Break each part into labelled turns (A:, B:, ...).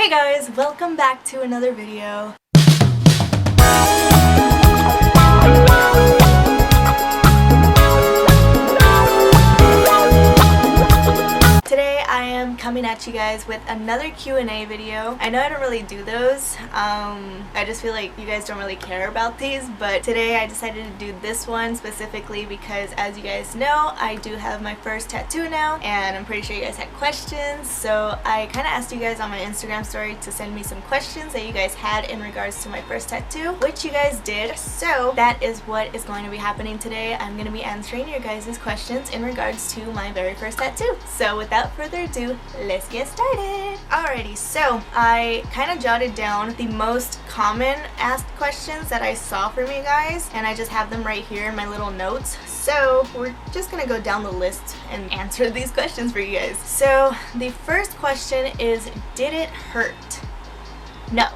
A: Hey guys, welcome back to another video. Today I am coming at you guys with another Q&A video. I know I don't really do those. I just feel like you guys don't really care about these, but today I decided to do this one specifically because, as you guys know, I do have my first tattoo now, and I'm pretty sure you guys had questions, so I kind of asked you guys on my Instagram story to send me some questions that you guys had in regards to my first tattoo, which you guys did. So that is what is going to be happening today. I'm going to be answering your guys' questions in regards to my very first tattoo. So without further ado, let's get started. Alrighty, so I kind of jotted down the most common asked questions that I saw from you guys, and I just have them right here in my little notes. So we're just gonna go down the list and answer these questions for you guys. So the first question is, did it hurt? No,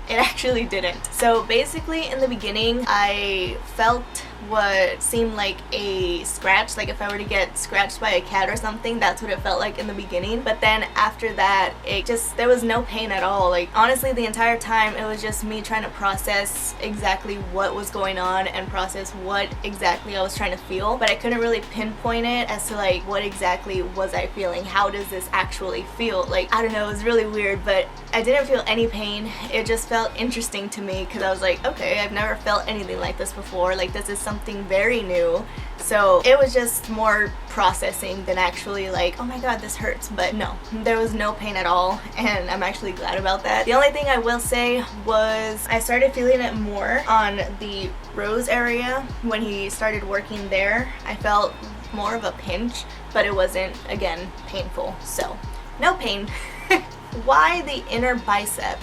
A: it actually didn't. So basically in the beginning I felt what seemed like a scratch, like if I were to get scratched by a cat or something, that's what it felt like in the beginning. But then after that, there was no pain at all. Like honestly, the entire time it was just me trying to process exactly what was going on and process what exactly I was trying to feel, but I couldn't really pinpoint it as to like what exactly was I feeling, how does this actually feel. Like I don't know, it was really weird, but I didn't feel any pain. It just felt interesting to me because I was like, okay, I've never felt anything like this before, like this is something very new. So it was just more processing than actually like, oh my god, this hurts. But no, there was no pain at all, and I'm actually glad about that. The only thing I will say was I started feeling it more on the rose area. When he started working there, I felt more of a pinch, but it wasn't, again, painful. So no pain. Why the inner bicep?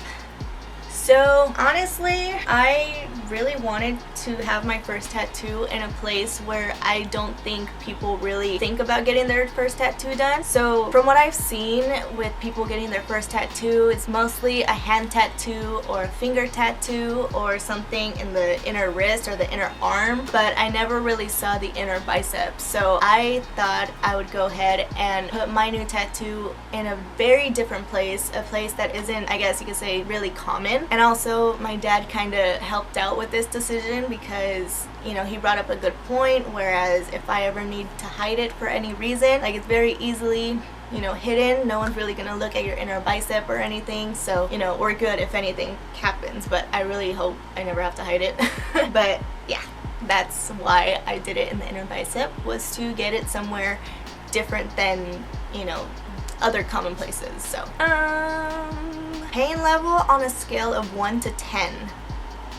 A: So honestly, I really wanted to have my first tattoo in a place where I don't think people really think about getting their first tattoo done. So from what I've seen with people getting their first tattoo, it's mostly a hand tattoo or a finger tattoo or something in the inner wrist or the inner arm, but I never really saw the inner bicep. So I thought I would go ahead and put my new tattoo in a very different place, a place that isn't, I guess you could say, really common. And also my dad kind of helped out with this decision because, you know, he brought up a good point, whereas if I ever need to hide it for any reason, like it's very easily, you know, hidden. No one's really gonna look at your inner bicep or anything, so, you know, we're good if anything happens, but I really hope I never have to hide it. But yeah, that's why I did it in the inner bicep, was to get it somewhere different than, you know, other common places. So pain level on a scale of 1 to 10.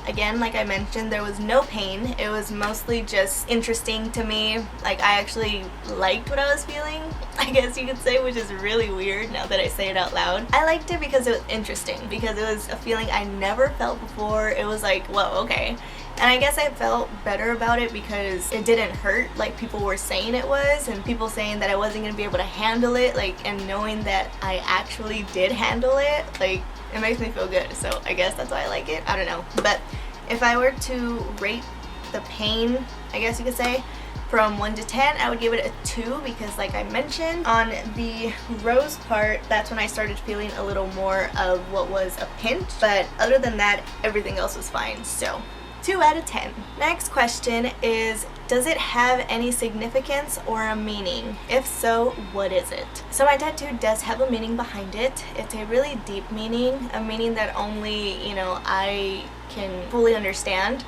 A: Again, like I mentioned, there was no pain. It was mostly just interesting to me. Like I actually liked what I was feeling, I guess you could say, which is really weird now that I say it out loud. I liked it because it was interesting, because it was a feeling I never felt before. It was like, whoa, okay. And I guess I felt better about it because it didn't hurt like people were saying it was, and people saying that I wasn't gonna be able to handle it, like, and knowing that I actually did handle it, like, it makes me feel good. So I guess that's why I like it. I don't know. But if I were to rate the pain, I guess you could say, from 1 to 10, I would give it a 2 because, like I mentioned, on the rose part, that's when I started feeling a little more of what was a pinch. But other than that, everything else was fine. So 2 out of 10. Next question is, does it have any significance or a meaning? If so, what is it? So my tattoo does have a meaning behind it. It's a really deep meaning, a meaning that only, you know, I can fully understand.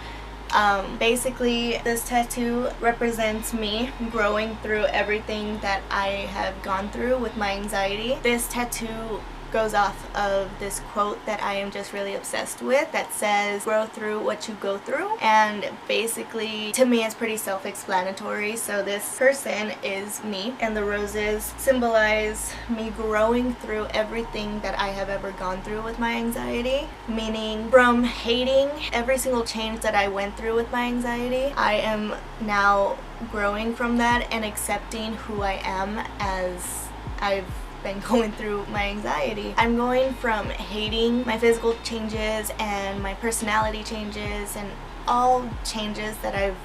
A: Basically, this tattoo represents me growing through everything that I have gone through with my anxiety. This tattoo goes off of this quote that I am just really obsessed with that says, grow through what you go through. And basically, to me, it's pretty self-explanatory. So this person is me, and the roses symbolize me growing through everything that I have ever gone through with my anxiety, meaning from hating every single change that I went through with my anxiety, I am now growing from that and accepting who I am as I've been going through my anxiety. I'm going from hating my physical changes and my personality changes and all changes that I've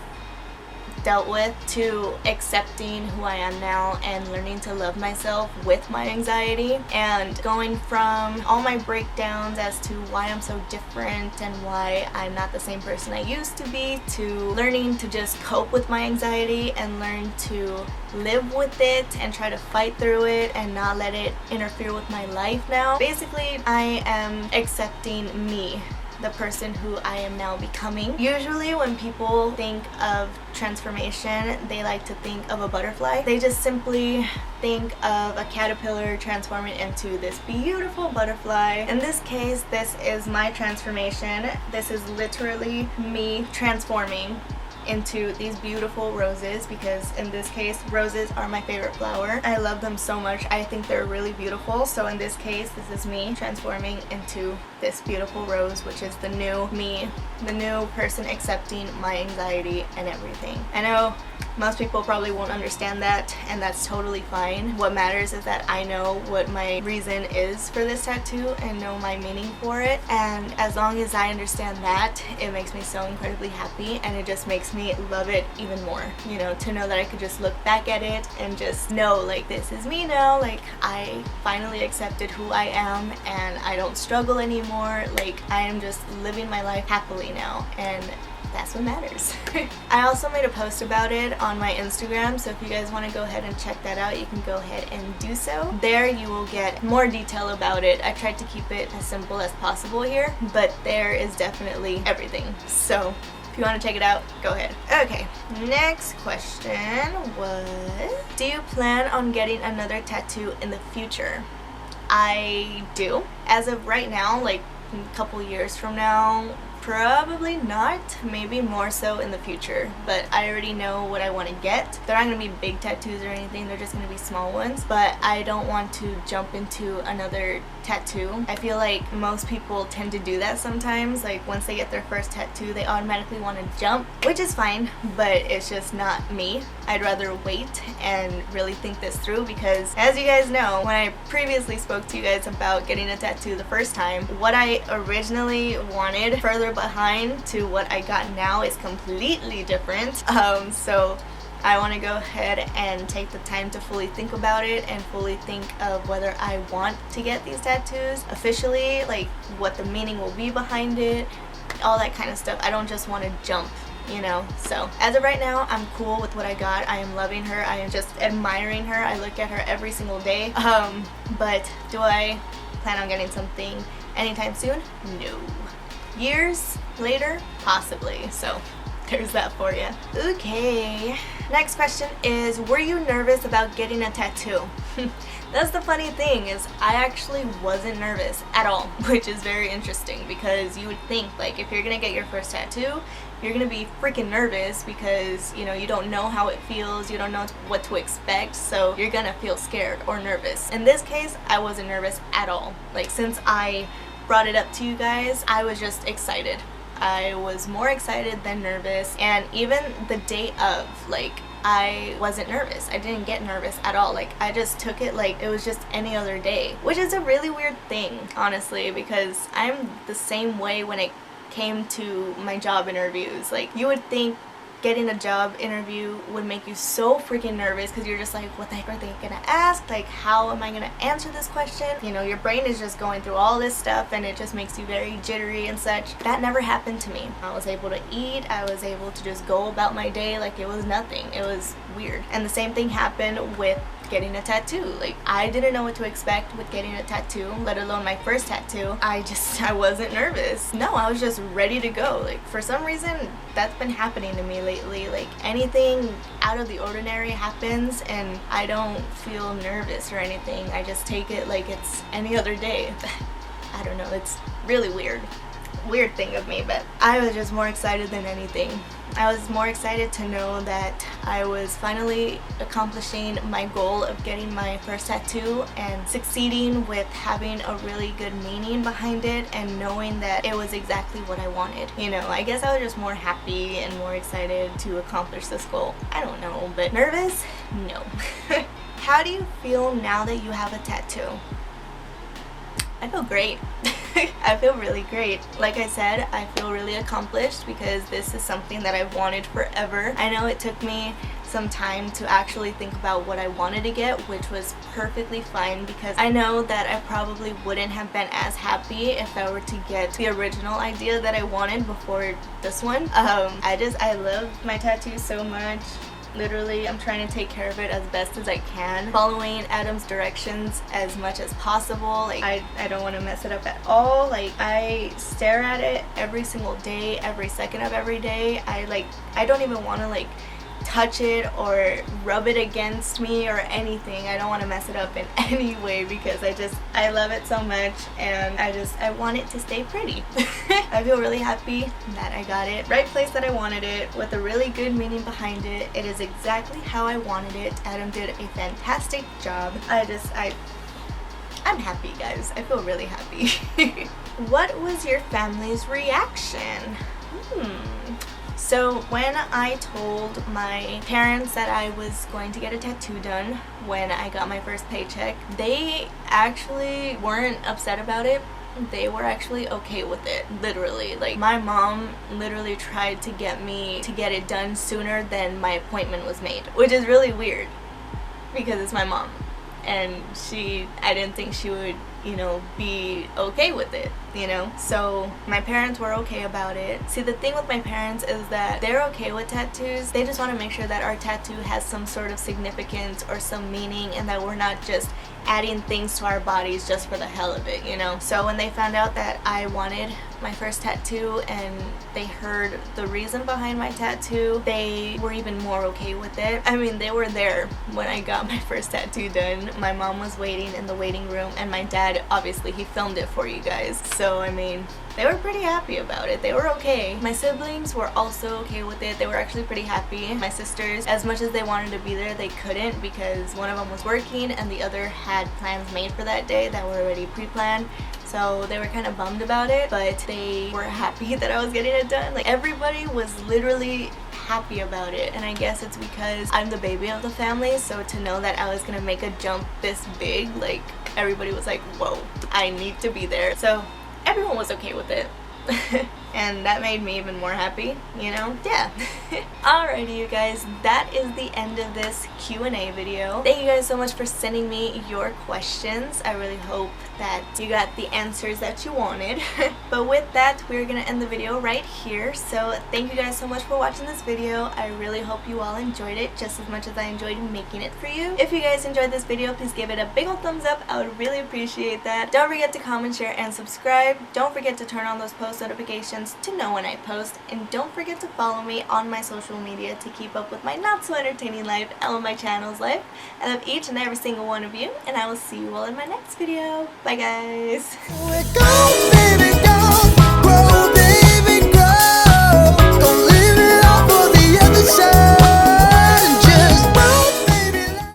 A: dealt with to accepting who I am now and learning to love myself with my anxiety, and going from all my breakdowns as to why I'm so different and why I'm not the same person I used to be, to learning to just cope with my anxiety and learn to live with it and try to fight through it and not let it interfere with my life now. Basically, I am accepting me, the person who I am now becoming. Usually when people think of transformation, they like to think of a butterfly. They just simply think of a caterpillar transforming into this beautiful butterfly. In this case, this is my transformation. This is literally me transforming into these beautiful roses, because in this case roses are my favorite flower. I love them so much. I think they're really beautiful. So in this case, this is me transforming into this beautiful rose, which is the new me, the new person accepting my anxiety and everything. I know most people probably won't understand that, and that's totally fine. What matters is that I know what my reason is for this tattoo and know my meaning for it, and as long as I understand that, it makes me so incredibly happy, and it just makes me love it even more, you know, to know that I could just look back at it and just know, like, this is me now, like, I finally accepted who I am and I don't struggle anymore, like, I am just living my life happily now, and that's what matters. I also made a post about it on my Instagram, so if you guys want to go ahead and check that out, you can go ahead and do so. There you will get more detail about it. I tried to keep it as simple as possible here, but there is definitely everything. So if you want to check it out, go ahead. Okay, next question was, do you plan on getting another tattoo in the future? I do. As of right now, like a couple years from now, probably not, maybe more so in the future, but I already know what I want to get. They're not going to be big tattoos or anything, they're just going to be small ones, but I don't want to jump into another tattoo. I feel like most people tend to do that sometimes, like once they get their first tattoo they automatically want to jump, which is fine, but it's just not me. I'd rather wait and really think this through, because as you guys know, when I previously spoke to you guys about getting a tattoo the first time, what I originally wanted further behind to what I got now is completely different. So I want to go ahead and take the time to fully think about it and fully think of whether I want to get these tattoos officially, like what the meaning will be behind it, all that kind of stuff. I don't just want to jump, you know. So as of right now, I'm cool with what I got. I am loving her. I am just admiring her. I look at her every single day. But do I plan on getting something anytime soon? No. Years later, possibly. So there's that for you. Okay, next question is, were you nervous about getting a tattoo? That's the funny thing, is I actually wasn't nervous at all, which is very interesting, because you would think, like, if you're gonna get your first tattoo, you're gonna be freaking nervous because, you know, you don't know how it feels, you don't know what to expect, so you're gonna feel scared or nervous. In this case, I wasn't nervous at all. Like, since I brought it up to you guys, I was just excited. I was more excited than nervous, and even the day of, like, I wasn't nervous. I didn't get nervous at all. Like, I just took it like it was just any other day, which is a really weird thing, honestly, because I'm the same way when it came to my job interviews. Like, you would think getting a job interview would make you so freaking nervous, because you're just like, what the heck are they gonna ask? Like, how am I gonna answer this question? You know, your brain is just going through all this stuff, and it just makes you very jittery and such. That never happened to me. I was able to eat, I was able to just go about my day like it was nothing. It was weird. And the same thing happened with getting a tattoo. Like, I didn't know what to expect with getting a tattoo, let alone my first tattoo. I wasn't nervous. No, I was just ready to go. Like, for some reason, that's been happening to me lately. Like, anything out of the ordinary happens and I don't feel nervous or anything. I just take it like it's any other day. I don't know, it's really weird thing of me, but I was just more excited than anything. I was more excited to know that I was finally accomplishing my goal of getting my first tattoo and succeeding with having a really good meaning behind it and knowing that it was exactly what I wanted. You know, I guess I was just more happy and more excited to accomplish this goal. I don't know, but nervous? No. How do you feel now that you have a tattoo? I feel great. I feel really great. Like I said, I feel really accomplished because this is something that I've wanted forever. I know it took me some time to actually think about what I wanted to get, which was perfectly fine because I know that I probably wouldn't have been as happy if I were to get the original idea that I wanted before this one. I love my tattoo so much. Literally, I'm trying to take care of it as best as I can, following Adam's directions as much as possible. Like, I don't want to mess it up at all. Like, I stare at it every single day, every second of every day. I don't even want to like touch it or rub it against me or anything. I don't want to mess it up in any way because I love it so much, and I want it to stay pretty. I feel really happy that I got it. Right place that I wanted it, with a really good meaning behind it. It is exactly how I wanted it. Adam did a fantastic job. I'm happy, guys. I feel really happy. What was your family's reaction? So when I told my parents that I was going to get a tattoo done when I got my first paycheck, they actually weren't upset about it. They were actually okay with it, literally. Like, my mom literally tried to get me to get it done sooner than my appointment was made, which is really weird because it's my mom. And I didn't think she would, be okay with it, So my parents were okay about it. See, the thing with my parents is that they're okay with tattoos. They just want to make sure that our tattoo has some sort of significance or some meaning, and that we're not just adding things to our bodies just for the hell of it, So when they found out that I wanted my first tattoo and they heard the reason behind my tattoo, they were even more okay with it. I mean, they were there when I got my first tattoo done. My mom was waiting in the waiting room, and my dad, obviously, he filmed it for you guys. So, I mean, they were pretty happy about it. They were okay. My siblings were also okay with it. They were actually pretty happy. My sisters, as much as they wanted to be there, they couldn't because one of them was working and the other had plans made for that day that were already pre-planned. So they were kind of bummed about it, but they were happy that I was getting it done. Like, everybody was literally happy about it, and I guess it's because I'm the baby of the family, so to know that I was gonna make a jump this big, like, everybody was like, whoa, I need to be there. So everyone was okay with it. And that made me even more happy, Yeah. Alrighty, you guys, that is the end of this Q&A video. Thank you guys so much for sending me your questions. I really hope that you got the answers that you wanted. But with that, we're gonna end the video right here. So thank you guys so much for watching this video. I really hope you all enjoyed it just as much as I enjoyed making it for you. If you guys enjoyed this video, please give it a big old thumbs up. I would really appreciate that. Don't forget to comment, share, and subscribe. Don't forget to turn on those post notifications to know when I post, and don't forget to follow me on my social media to keep up with my not so entertaining life and with my channel's life. I love each and every single one of you, and I will see you all in my next video. Bye, guys.